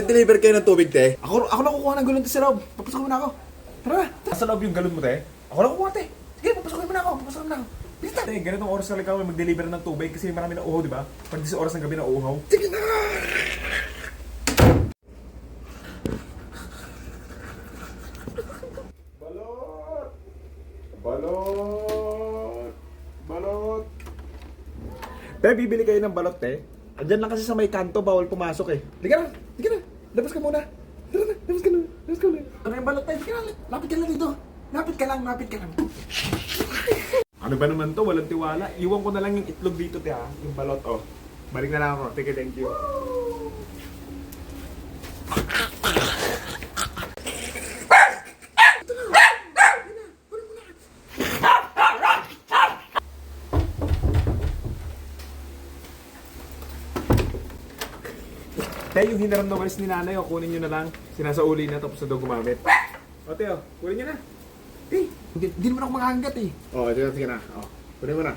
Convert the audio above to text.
Deliver kayo ng tubig, te. Ako na kukuha ng galon sa loob. Papasokin mo na ako. Tara na. Sa loob yung galon mo, te. Ako na kukuha, te. Sige, papasokin mo na ako. Bisa, te. Ganitong oras na lang kami mag-deliver ng tubig kasi marami na uhaw, di ba? Pag 10 oras ng gabi na uhaw. Sige na! Balot! Te, bibili kayo ng balot, te. Andyan lang kasi sa may kanto, bawal pumasok eh. Liga na! Labas ka muna. Tara na, labas ka na. Ano yung balot, te? Liga na, lapit ka lang dito. Lapit ka lang. Ano ba naman to? Walang tiwala. Iwan ko na lang yung itlog dito, te ha. Yung balot, oh. Balik na lang ako. Thank you. Te, yung hinaram na walis ni nanay, kunin nyo na lang. Sinasauli na tapos na daw gumamit. O, te, kunin nyo na. Te, hindi naman ako makahanggat eh. O, sige na. O, kunin mo na.